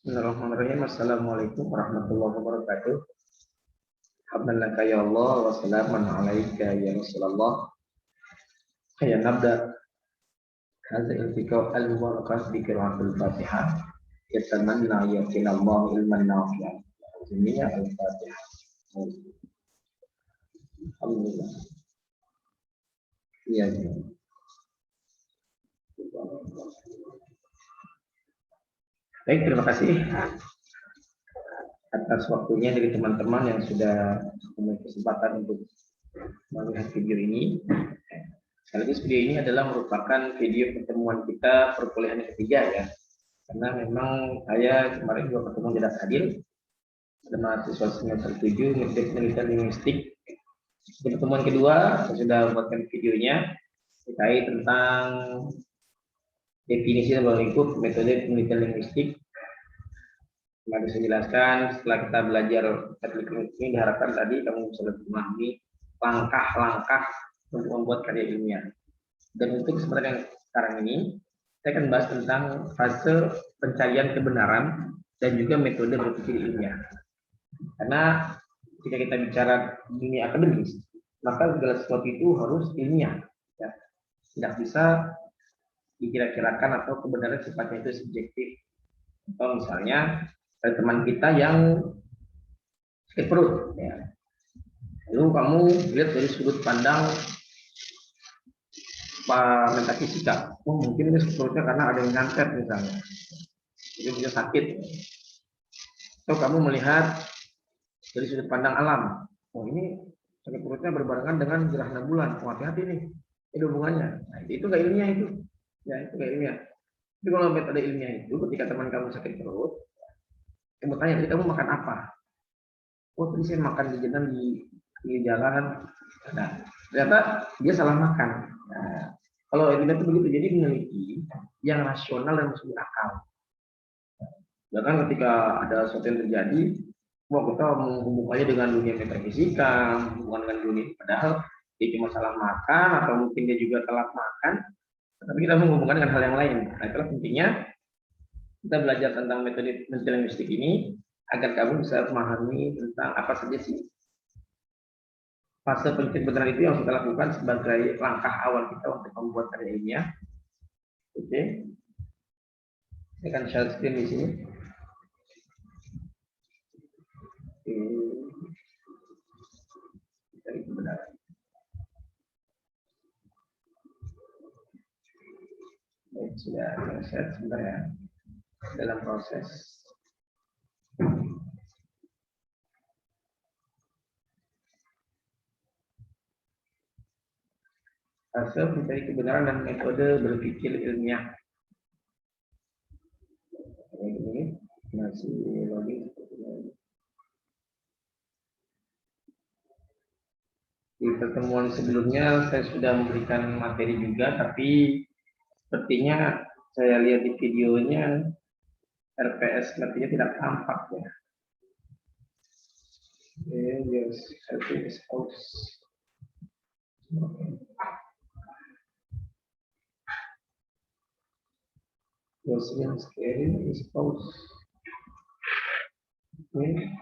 Bismillahirrahmanirrahim. Assalamualaikum warahmatullahi wabarakatuh. Alhamdulillah ya Allah wa salamun alaika ya Rasulullah. Ya nabda hadza iltiqa al-mubarakah bi qiraatil Fatihah. Yatamanna yakinallahu ilman nafi'an. Jami'a al-Fatihah. Alhamdulillah. Iya. Baik, terima kasih atas waktunya dari teman-teman yang sudah memiliki kesempatan untuk melihat video ini. Sekaligus video ini adalah merupakan video pertemuan kita perkuliahan ketiga ya. Karena memang saya kemarin juga ketemu tidak hadir. Ada mahasiswa semester 7 metode penelitian linguistik. Di pertemuan kedua saya sudah membuatkan videonya terkait tentang definisi dan lingkup metode penelitian linguistik. Mari saya jelaskan setelah kita belajar teknik ini diharapkan tadi kamu bisa lebih memahami langkah-langkah untuk membuat karya ilmiah. Dan untuk kesempatan yang sekarang ini saya akan bahas tentang fase pencarian kebenaran dan juga metode berpikir ilmiah. Karena jika kita bicara dunia akademis, maka segala sesuatu itu harus ilmiah. Ya. Tidak bisa dikira-kirakan atau kebenaran sifatnya itu subjektif. Atau misalnya ada teman kita yang sakit perut, ya. Lalu kamu lihat dari sudut pandang metafisika, mungkin ini perutnya karena ada yang nyantet misalnya, jadi bisa sakit. Atau kamu melihat dari sudut pandang alam, ini sakit perutnya berbarengan dengan gerhana bulan, hati-hati nih, ada hubungannya. Nah, itu nggak ilmiah itu, ya itu nggak ilmiah. Tapi kalau metode ilmiah itu, ketika teman kamu sakit perut, kamu tanya, tadi kamu makan apa? Oh, tadi saya makan jajanan di jalan. Nah, ternyata dia salah makan. Nah, kalau ilmiah itu begitu, jadi meneliti yang rasional dan masuk akal. Bahkan ketika ada sesuatu yang terjadi, kita menghubungkannya dengan dunia metafisika, menghubungkan dengan dunia, padahal dia cuma salah makan atau mungkin dia juga telat makan, tapi kita menghubungkan dengan hal yang lain. Nah, itulah pentingnya kita belajar tentang metode linguistik ini agar kamu bisa memahami tentang apa saja sih fase pencari kebenaran itu yang kita lakukan sebagai langkah awal kita untuk membuat karya ilmiah. Oke, saya akan share screen di sini. Mencari kebenaran. Baik, sudah selesai sebenarnya dalam proses. Fase mencari kebenaran dan metode berpikir ilmiah. Ini masih login. Di pertemuan sebelumnya saya sudah memberikan materi juga, tapi sepertinya saya lihat di videonya RPS sepertinya tidak tampak ya. Yes, RPS out. Your screen is out. Okay.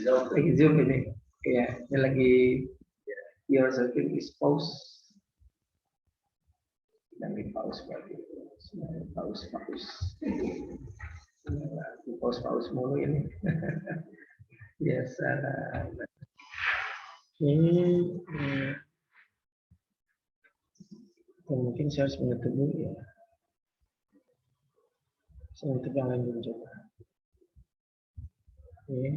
Lagi zoom ini, ya, ini lagi your screen is pause. Dan di pause berarti, pause. Pause mulu ini. Biasa. Ini mungkin saya harus menutup dulu ya. Saya menutup yang lain dulu coba. Oke.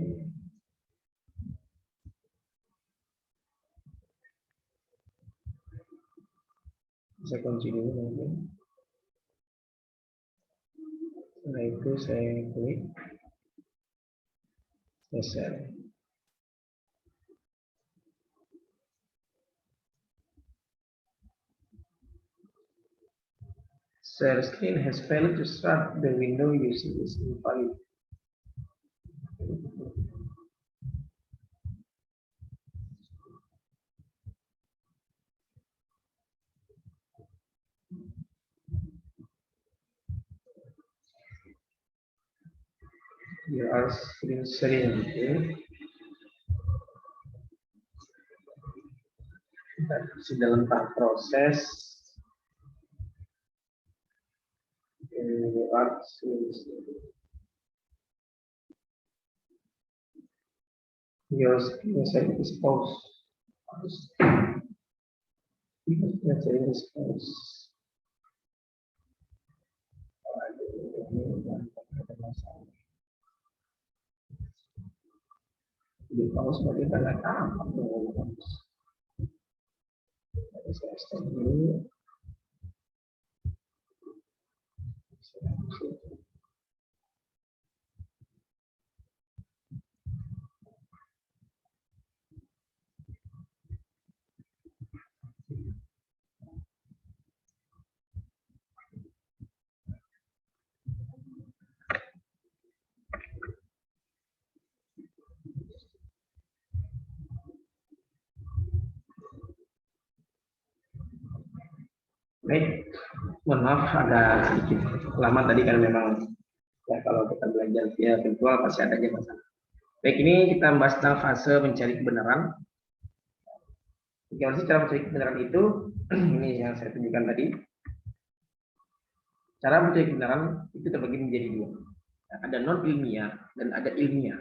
Saya kunci dulu mungkin. Setelah itu saya klik share. Share screen has failed to start. The window using is invalid. You are sering-sering gitu. Masih dalam tahap proses. You are sering-sering. Your screen sharing is paused. Screen sharing is paused. Di paus berarti tanda apa? Saya stop dulu. Baik, mohon maaf ada sedikit lama tadi karena memang ya kalau kita belajar via virtual pasti ada aja masalah. Baik, ini kita membahas tentang fase mencari kebenaran. Bagaimana sih cara mencari kebenaran itu? Ini yang saya tunjukkan tadi. Cara mencari kebenaran itu terbagi menjadi dua. Ada non ilmiah dan ada ilmiah.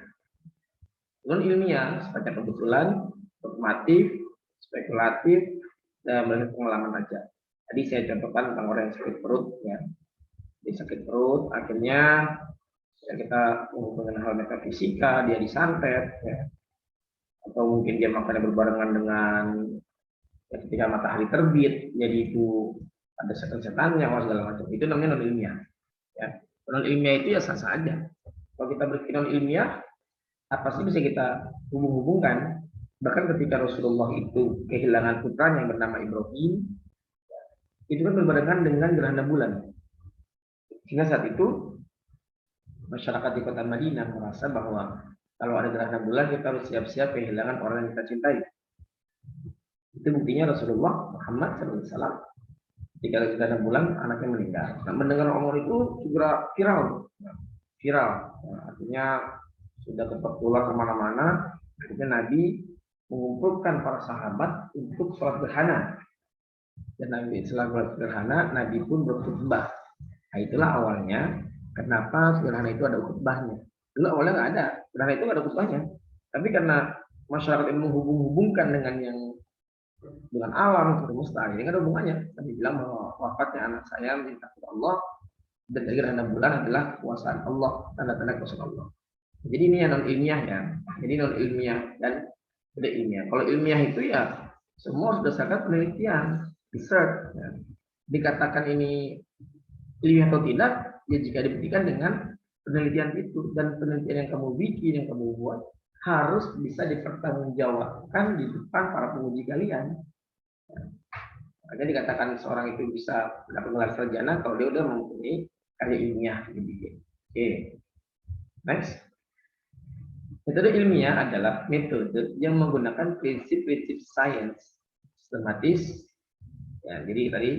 Non ilmiah seperti kebetulan, informatif, spekulatif, dan melihat pengalaman aja. Tadi saya contohkan tentang orang yang sakit perut, ya. Dia sakit perut, akhirnya ya kita menghubungkan hal metafisika, dia disantet, ya. Atau mungkin dia makannya berbarengan dengan ya, ketika matahari terbit, jadi itu ada setan-setannya, segala macam. Itu namanya non ilmiah. Ya. Non ilmiah itu ya sah-sah aja. Kalau kita berpikir non ilmiah, apa sih bisa kita hubung-hubungkan? Bahkan ketika Rasulullah itu kehilangan putranya yang bernama Ibrahim, itu kan berbarengan dengan gerhana bulan. Sehingga saat itu masyarakat di kota Madinah merasa bahwa kalau ada gerhana bulan kita harus siap-siap kehilangan orang yang kita cintai. Itu buktinya Rasulullah Muhammad SAW ketika ada gerhana bulan anaknya meninggal. Nah, mendengar omor itu segera viral. Nah, artinya sudah tertular kemana-mana. Akhirnya Nabi mengumpulkan para sahabat untuk sholat gerhana. Dan Nabi setelah gerhana, Nabi pun berkhutbah. Nah, itulah awalnya kenapa gerhana itu ada khutbahnya. Dulu awalnya nggak ada, gerhana itu nggak ada khutbahnya. Tapi karena masyarakat yang menghubung-hubungkan dengan alam semesta, ini kan ada hubungannya. Nabi bilang bahwa wafatnya anak saya minta kepada Allah dan gerhana bulan adalah kekuasaan Allah, tanda-tanda kekuasaan Allah. Jadi ini yang non ilmiah ya. Jadi non ilmiah dan tidak ilmiah. Kalau ilmiah itu ya semua berdasarkan penelitian, research. Ya. Dikatakan ini ilmiah atau tidak, ya jika dibuktikan dengan penelitian itu, dan penelitian yang kamu bikin, yang kamu buat harus bisa dipertanggungjawabkan di depan para penguji kalian. Ya. Makanya dikatakan seorang itu bisa dapat gelar sarjana kalau dia udah mempunyai karya ilmiah dibikin. Oke, next. Metode ilmiah adalah metode yang menggunakan prinsip-prinsip sains sistematis. Ya, jadi tadi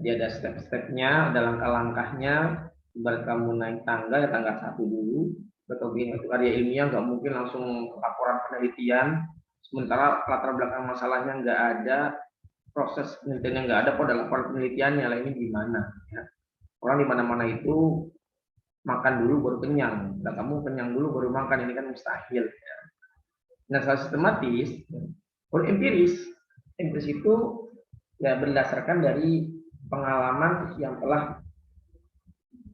ada step-stepnya, ada langkah-langkahnya. Ibarat kamu naik tangga, ya tangga 1 dulu. Kemudian itu karya ilmiah nggak mungkin langsung laporan penelitian. Sementara latar belakang masalahnya nggak ada, proses penelitiannya nggak ada, kok ada laporan penelitiannya, lah ini gimana? Ya. Orang di mana-mana itu makan dulu baru kenyang. Nah, kamu kenyang dulu baru makan, ini kan mustahil. Ya. Nah, secara sistematis, kalau empiris itu ya berdasarkan dari pengalaman yang telah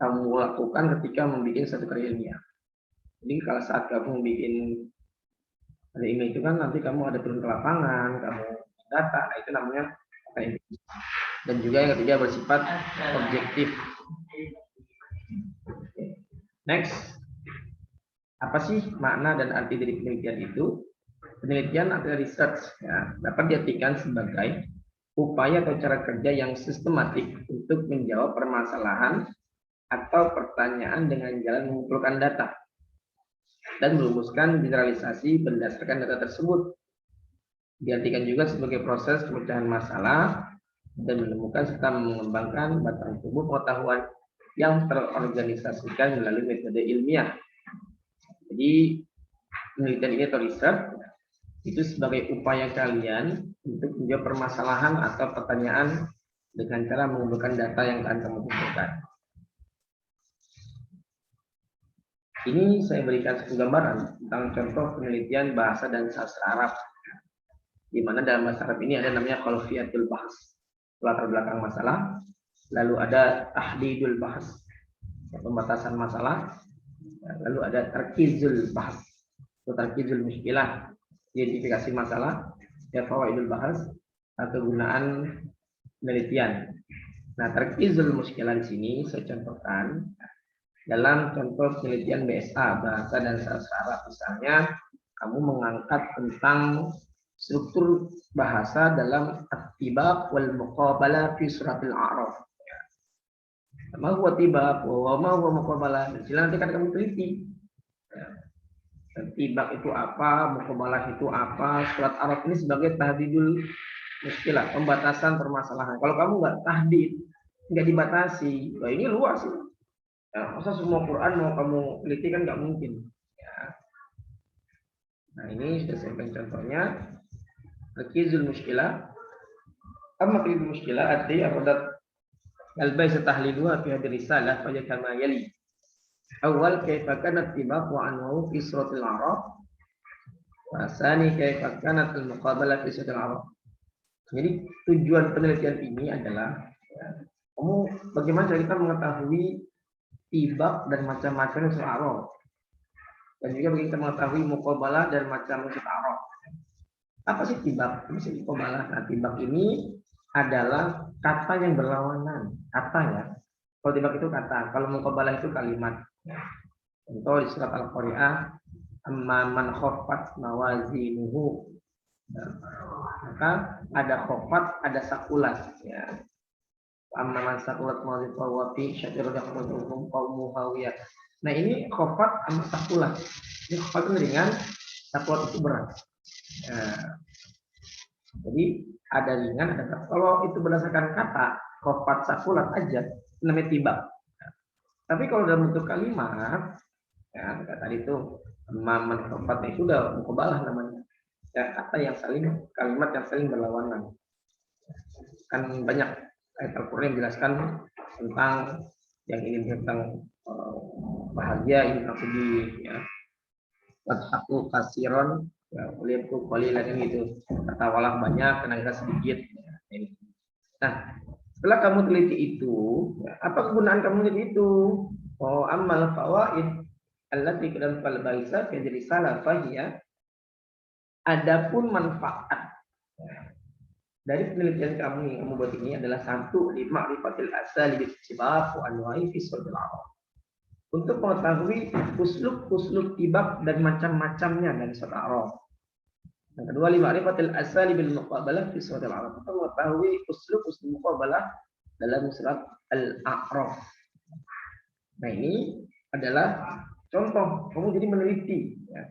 kamu lakukan ketika membuat satu karya ilmiah. Jadi kalau saat kamu membuat karya ilmiah itu kan nanti kamu ada turun ke lapangan, kamu data, nah itu namanya karya ilmiah. Dan juga yang ketiga bersifat objektif. Next, apa sih makna dan arti dari penelitian itu? Penelitian atau research ya, dapat diartikan sebagai upaya atau cara kerja yang sistematik untuk menjawab permasalahan atau pertanyaan dengan jalan mengumpulkan data dan merumuskan generalisasi berdasarkan data tersebut. Diartikan juga sebagai proses pemecahan masalah dan menemukan serta mengembangkan batang tubuh pengetahuan yang terorganisasikan melalui metode ilmiah. Jadi penelitian ini atau riset itu sebagai upaya kalian untuk menjawab permasalahan atau pertanyaan dengan cara mengumpulkan data yang akan kamu kumpulkan. Ini saya berikan satu gambaran tentang contoh penelitian bahasa dan sastra Arab, di mana dalam bahasa Arab ini ada namanya khalfiyatul bahas, latar belakang masalah, lalu ada tahdidul bahas, pembatasan masalah, lalu ada tarkizul bahas, atau tarkizul muskilah, identifikasi masalah, ya fawaidul bahas, atau kegunaan penelitian. Nah, tarkizul muskilah di sini saya contohkan dalam contoh penelitian BSA, bahasa dan sastra Arab. Misalnya, kamu mengangkat tentang struktur bahasa dalam at-tibaq wal muqabalah fi suratil A'raf. Ma huwa tibaq wa ma huwa muqabalah. Nanti kan kamu teliti. Tibaq itu apa, muqabalah itu apa, surat Araf ini sebagai tahdidul muskilah, pembatasan permasalahan. Kalau kamu nggak tahdid, nggak dibatasi, wah ini luas sih. Ya, masa semua Quran mau kamu teliti kan nggak mungkin. Ya. Nah ini sudah saya berikan contohnya. Tarkizul muskilah. Amma tarkizul muskilah arti apadat al-bais tahliluha fi hadhihi risalah fa kama yali. Awal kaifa kanat tibaq wa anwahu fi suratil A'raf. Wa tsani kaifa kanat al-muqabalah fi suratil A'raf. Jadi tujuan penelitian ini adalah ya, kamu bagaimana cara kita mengetahui tibaq dan macam-macam surat A'raf, dan juga kita mengetahui muqabalah dan macam surat A'raf. Apa sih tibaq? Apa sih muqabalah? Nah, tibaq ini adalah kata yang berlawanan, kata ya. Kalau tibaq itu kata, kalau muqabalah itu kalimat. Contoh di surat Al-Qari'ah, amma man khaffat mawazinuhu. Maka ada khafat, ada sakulat ya. Amma man sakulat mawazinuhu wa fi syatirul qaumu hawiyah. Nah ini khafat sama sakulat. Ini khafat itu ringan, sakulat itu berat. Nah, jadi ada ringan, ada berat. Kalau itu berdasarkan kata khafat sakulat aja, namanya tibaq. Tapi kalau dalam bentuk kalimat, ya tadi itu man khafat itu udah muqabalah namanya. Ya, kata yang saling, kalimat yang saling berlawanan. Kan banyak ayat Al-Quran yang menjelaskan tentang yang ini tentang bahagia, ini tentang sedih ya. Aku kasiron ya, ulirku qalilan gitu. Ketawalah banyak, tenaga sedikit ya. Nah, setelah kamu teliti itu, ya, apa kegunaan kamu teliti itu? Oh, amal fawaid allati kadal fal baisa fi risalah fahiyah. Adapun manfaat dari penelitian kamu yang kamu buat ini adalah satu, ma'rifatil asali bisibab wa anwa'i fi suratil A'raf. Untuk mengetahui uslub tibaq dan macam-macamnya dari surat Al-A'raf. Yang kedua, ma'rifatil asali bil muqabalah fi suratil A'raf. Untuk mengetahui uslub muqabalah dalam surat Al-A'raf. Nah ini adalah contoh kamu jadi meneliti ya.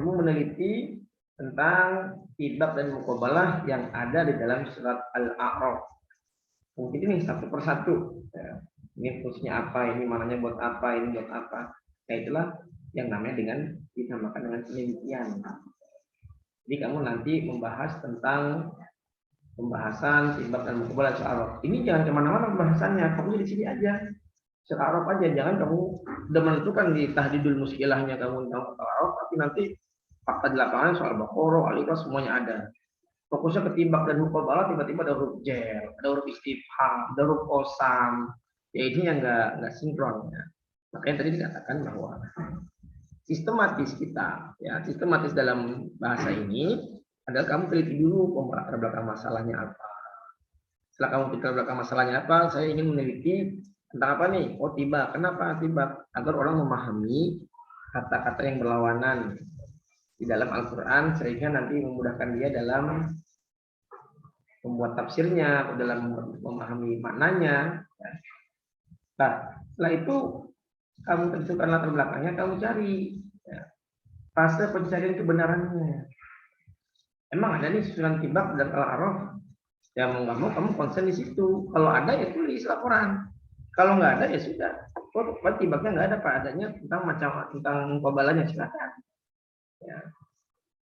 Kamu meneliti tentang tibaq dan muqabalah yang ada di dalam surat Al-A'raf. Mungkin ini satu persatu. Ya. Ini fungsinya apa, ini mananya buat apa, ini buat apa. Ya itulah yang namanya dinamakan dengan penelitian. Jadi kamu nanti membahas tentang pembahasan tibaq dan muqabalah surat Al-A'raf. Ini jangan kemana-mana pembahasannya, kamu di sini aja. Surat Al-A'raf aja, jangan kamu udah menentukan di tahdidul muskilahnya kamu tahu Al-A'raf, tapi nanti fakta di lapangan soal Baqarah, Al-Ikhlas semuanya ada. Fokusnya ke tibaq dan muqabalah, tiba-tiba ada huruf jar, ada huruf istifham, ada huruf qasam. Ya ini yang enggak sinkron ya. Makanya tadi dikatakan bahwa sistematis kita, ya sistematis dalam bahasa ini adalah kamu teliti dulu latar belakang masalahnya apa. Setelah kamu teliti belakang masalahnya apa, saya ingin meneliti tentang apa nih? Oh tibaq. Kenapa tibaq? Agar orang memahami kata-kata yang berlawanan di dalam Al-Quran sehingga nanti memudahkan dia dalam membuat tafsirnya, dalam memahami maknanya. Nah, setelah itu kamu tentukan latar belakangnya, kamu cari ya, fase pencarian kebenarannya. Emang ada nih susunan tibaq dan Al-A'raf? Ya mau nggak mau kamu konsen di situ. Kalau ada ya tulis laporan. Kalau nggak ada ya sudah. Oh, berarti baknya nggak ada Pak, adanya tentang mukabalanya silakan. Ya.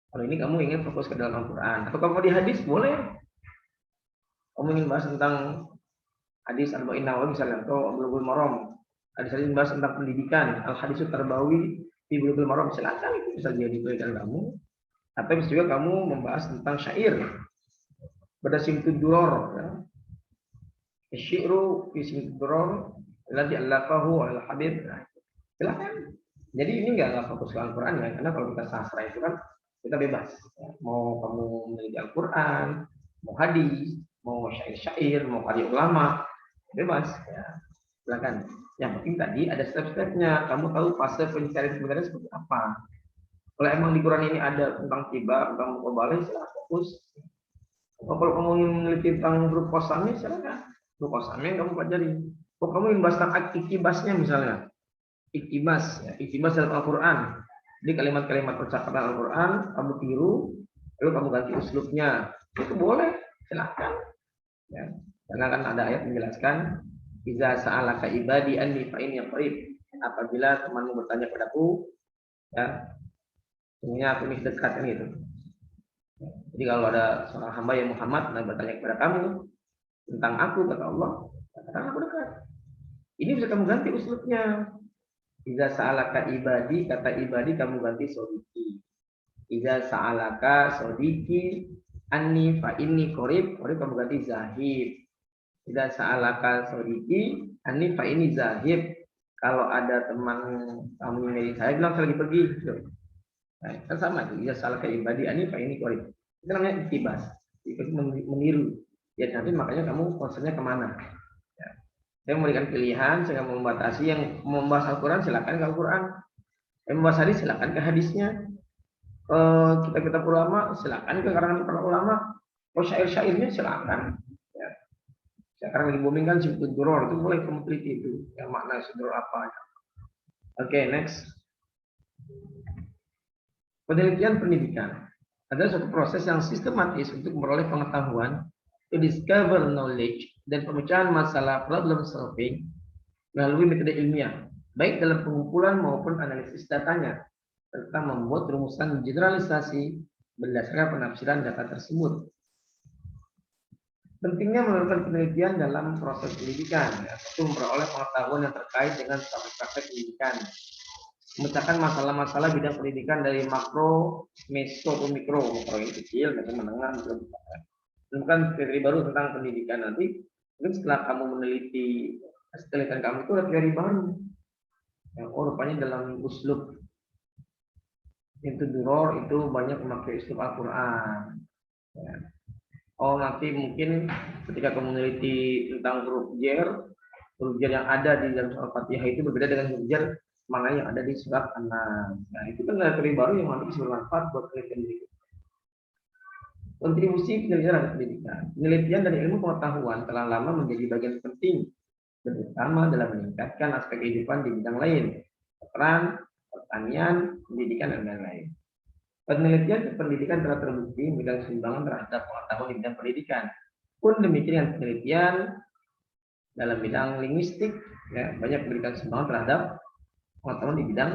Kalau ini kamu ingin fokus ke dalam Al-Quran, atau kamu di hadis boleh. Kamu ingin bahas tentang hadis Arba'in Nawawi misalnya, atau Bulughul Maram. Hadis-hadis bahas tentang pendidikan, Al-Hadis Tarbawi di Bulughul Maram, silakan, itu bisa jadi pilihan kamu. Atau bisa juga kamu membahas tentang syair, Badasimtud Duror, ya. Syi'ru fi Simtud Duror, alladzi allafahu al-Habib. Nah, silakan. Jadi ini nggak fokus ke Al-Quran ya, karena kalau kita sastra itu kan kita bebas. Ya. Mau kamu meneliti Al-Quran, mau hadis, mau syair-syair, mau karya ulama, bebas. Ya. Silakan. Yang penting tadi ada step-stepnya. Kamu tahu fase pencarian sebenarnya seperti apa. Kalau emang di Quran ini ada tentang tiba, tentang mukabalah, silakan fokus. Kalau kamu ingin meneliti tentang huruf kosamnya, silakan. Huruf kosamnya yang kamu pelajari. Kalau kamu ingin bahas tentang iktibasnya misalnya, iktibas, ya, iktibas dalam Al-Quran. Jadi kalimat-kalimat percakapan Al-Quran, kamu tiru, lalu kamu ganti uslubnya. Itu boleh, silakan. Ya. Karena kan ada ayat menjelaskan, Iza sa'alaka ibadi anni fa'in yang qarib. Apabila temanmu bertanya padaku, ya, sesungguhnya aku ini dekat kan gitu. Jadi kalau ada seorang hamba yang Muhammad nah bertanya kepada kamu tentang aku, kata Allah, katakan aku dekat. Ini bisa kamu ganti uslubnya. Iza sa'alaka ibadi, kata ibadi kamu ganti sodiki. Iza sa'alaka sodiki, anni fa inni korib kamu ganti zahib. Iza sa'alaka sodiki, anni fa inni zahib. Kalau ada teman kamu yang saya bilang saya lagi pergi. Nah, kan sama itu. Iza sa'alaka ibadi, anni fa inni korib. Itu namanya iktibas. Itu meniru. Ya nanti makanya kamu konsennya kemana. Ya. Saya memberikan pilihan, saya mau membatasi. Yang membahas Al-Quran silakan ke Al-Quran, yang membahas hadis silakan ke hadisnya. Kita ulama silakan ke karangan para ulama. Kalau syair-syairnya silakan. Ya. Sekarang lagi booming kan Simtud Duror, itu boleh kamu teliti itu. Yang makna Simtud apa. Oke, next. Penelitian pendidikan adalah suatu proses yang sistematis untuk memperoleh pengetahuan, to discover knowledge, dan pemecahan masalah problem solving melalui metode ilmiah, baik dalam pengumpulan maupun analisis datanya, serta membuat rumusan generalisasi berdasarkan penafsiran data tersebut. Pentingnya melakukan penelitian dalam proses pendidikan, yaitu memperoleh pengetahuan yang terkait dengan praktek pendidikan, memecahkan masalah-masalah bidang pendidikan dari makro, meso, atau mikro. Mikro ini kecil, meso menengah, mikro besar. Menemukan teori baru tentang pendidikan nanti, mungkin setelah kamu meneliti penelitian kamu itu ada teori baru. Ya, oh rupanya dalam uslub itu duror itu banyak memakai uslub Al-Quran. Ya. Oh nanti mungkin ketika kamu meneliti tentang huruf jer yang ada di dalam surat Fatihah itu berbeda dengan huruf jer mana yang ada di surat An-Nas. Nah itu kan teori baru yang nanti bisa bermanfaat buat penelitian berikut. Kontribusi penelitian dan pendidikan. Penelitian dan ilmu pengetahuan telah lama menjadi bagian penting dan utama dalam meningkatkan aspek kehidupan di bidang lain, peran, pertanian, pendidikan, dan lain-lain. Penelitian dan pendidikan telah terbukti memberikan sumbangan terhadap pengetahuan di bidang pendidikan. Pun demikian penelitian dalam bidang linguistik, ya, banyak memberikan sumbangan terhadap pengetahuan di bidang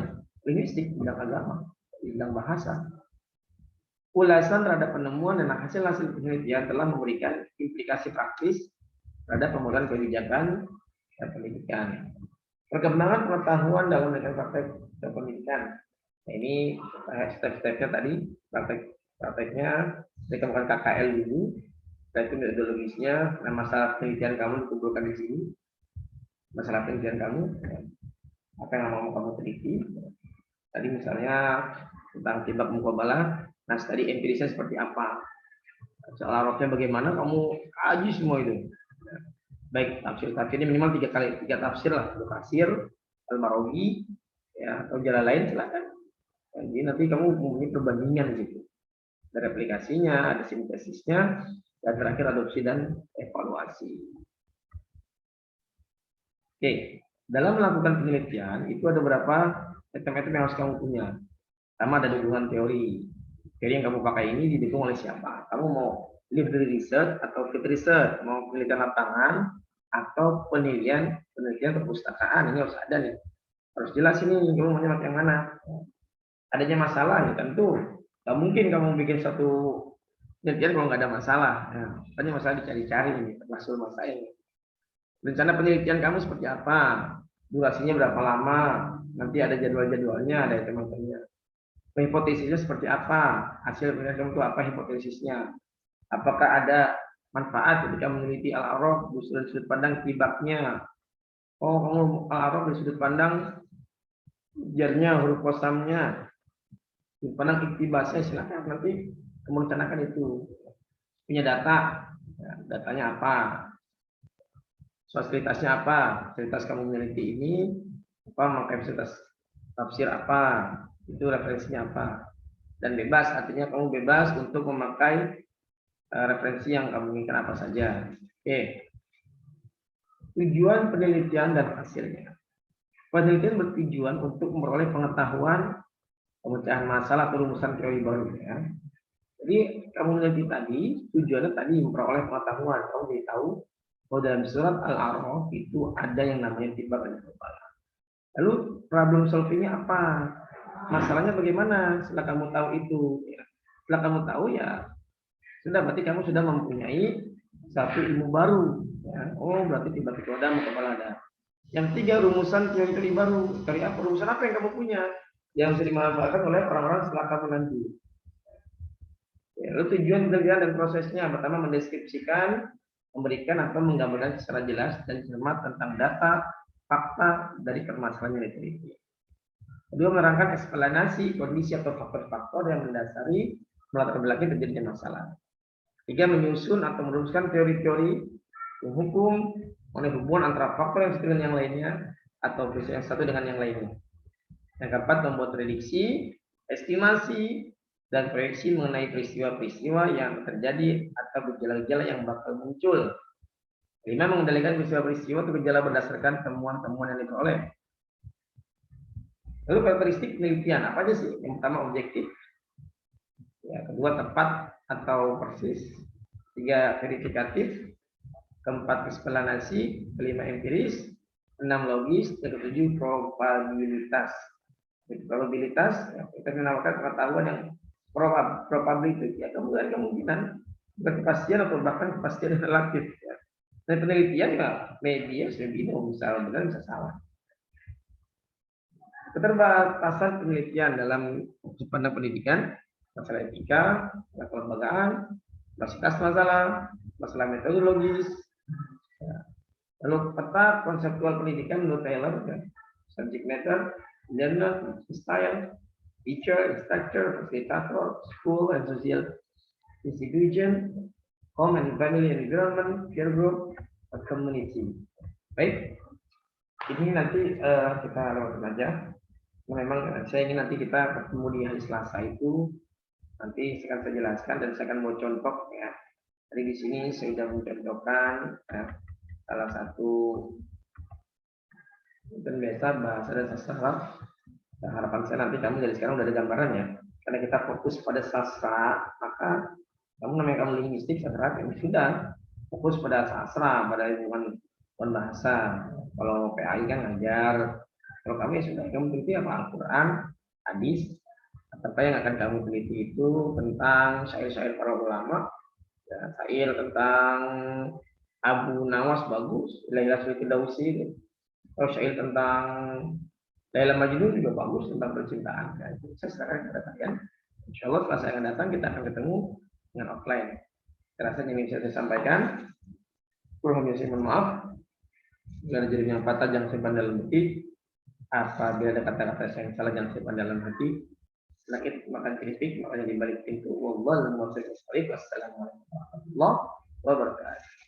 linguistik, bidang agama, di bidang bahasa. Ulasan terhadap penemuan dan hasil-hasil penelitian telah memberikan implikasi praktis terhadap pembuatan kebijakan dan pendidikan. Perkembangan pengetahuan dalam melakukan praktek dan pendidikan. Nah, ini step-stepnya tadi, prakteknya dikembangkan KKL dulu, dan itu metodologisnya, nah masalah penelitian kamu dikumpulkan di sini, masalah penelitian kamu, apa yang mau kamu teliti. Tadi misalnya tentang timbak mukabalah, nah tadi empirisnya seperti apa, soal arabnya bagaimana, kamu kaji semua itu. Baik tafsirnya minimal 3 tafsir lah, Tafsir Al-Marawi, ya, atau jalan lain silakan. Jadi nanti kamu mempunyai perbandingan gitu. Dari aplikasinya, ada sintesisnya, dan terakhir adopsi dan evaluasi. Oke, dalam melakukan penelitian itu ada beberapa item-item yang harus kamu punya. Pertama ada dukungan teori. Teori yang kamu pakai ini didukung oleh siapa? Kamu mau live research atau field research, mau penelitian lapangan, atau penelitian perpustakaan. Ini harus ada nih, harus jelas ini kamu mau nyemat yang mana. Adanya masalah ya tentu nggak mungkin kamu bikin satu penelitian kalau nggak ada masalah. Nah, tadi masalah dicari-cari ini, termasuk masalah ini. Rencana penelitian kamu seperti apa? Durasinya berapa lama? Nanti ada jadwal-jadwalnya, ada teman-temannya. Hipotesisnya seperti apa? Hasil penelitian itu apa hipotesisnya? Apakah ada manfaat ketika meneliti al-a'raf dari sudut pandang tibaknya? Oh, kamu al-a'raf dari sudut pandang jarnya, huruf kosamnya, sudut pandang iktibasnya, silakan nanti kamu rencanakan itu. Punya data, ya, datanya apa? Fasilitasnya apa? Fasilitas kamu meneliti ini, apa memakai fasilitas tafsir apa? Itu referensinya apa? Dan bebas, artinya kamu bebas untuk memakai referensi yang kamu inginkan apa saja. Oke. Tujuan penelitian dan hasilnya. Penelitian bertujuan untuk memperoleh pengetahuan, pemecahan masalah atau rumusan teori baru. Ya. Jadi kamu meneliti tadi, tujuannya tadi memperoleh pengetahuan. Kamu jadi tahu bahwa dalam surat Al-A'raf itu ada yang namanya tibak dan kepala. Lalu problem solvingnya apa? Masalahnya bagaimana? Setelah kamu tahu itu, ya. Setelah kamu tahu ya sudah, berarti kamu sudah mempunyai satu ilmu baru. Ya. Oh, berarti tibak itu ada, kepala ada. Yang tiga, rumusan teori baru. Teori apa? Rumusan apa yang kamu punya? Yang bisa dimanfaatkan oleh orang-orang setelah kamu nanti. Ya, lalu tujuan penelitian dan prosesnya. Pertama, mendeskripsikan, memberikan atau menggambarkan secara jelas dan cermat tentang data, fakta dari permasalahan yang diteliti. Kedua, menerangkan eksplanasi, kondisi atau faktor-faktor yang mendasari melatar belakang terjadinya masalah. Tiga, menyusun atau merumuskan teori-teori hukum mengenai hubungan antara faktor yang satu dengan yang lainnya atau peristiwa yang satu dengan yang lainnya. Yang keempat, membuat prediksi, estimasi, dan proyeksi mengenai peristiwa-peristiwa yang terjadi atau gejala-gejala yang bakal muncul. Lima, mengendalikan peristiwa-peristiwa atau gejala berdasarkan temuan-temuan yang diperoleh. Lalu karakteristik penelitian apa aja sih? Yang pertama, objektif. Ya, kedua, tepat atau persis. Tiga, verifikatif. Keempat, eksplanasi. Kelima, empiris. Enam, logis. Dan ketujuh, probabilitas. Probabilitas, ya, kita menamakan pengetahuan yang probability, ya kemungkinan, kepastian atau bahkan kepastian relatif. Ya. Dan penelitian ya media sudah bingung, bisa benar bisa salah. Keterbatasan penelitian dalam pandang pendidikan, masalah etika, masalah kelembagaan, kapasitas masalah metodologis. Ya. Lalu peta konseptual pendidikan menurut Taylor, ya. Subject matter, genre, style, teacher, instructor, facilitator, school and social institution, home and family environment, peer group, community. Baik, ini nanti kita lewatkan aja. Memang saya ingin nanti kita ketemu di hari Selasa itu, nanti saya akan jelaskan dan saya akan mau contoh ya. Jadi di sini saya sudah mencontohkan ya, salah satu dan biasa bahasa dan sastra. Nah, harapan saya nanti kamu dari sekarang udah ada gambaran ya. Karena kita fokus pada sastra, maka kamu namanya kamu linguistik, sastra, ya sudah fokus pada sastra, pada ilmuwan bahasa. Kalau PAI kan ngajar. Kalau kami sudah kamu teliti apa Al-Quran, hadis, apa yang akan kamu teliti itu tentang syair-syair para ulama, ya, syair tentang Abu Nawas bagus, Laila Sulawesi, kalau syair tentang Laila Majnun juga bagus tentang percintaan. Ya, itu saya sekarang kepada kalian. Insya Allah setelah saya akan datang kita akan ketemu dengan offline. Saya rasa ini bisa saya sampaikan. Kurang lebih mohon maaf. Bila ada yang patah jangan simpan dalam hati. Apabila ada kata-kata yang salah jangan simpan dalam hati. Langit makan keripik makanya dibalik pintu. Wassalamualaikum warahmatullahi wabarakatuh.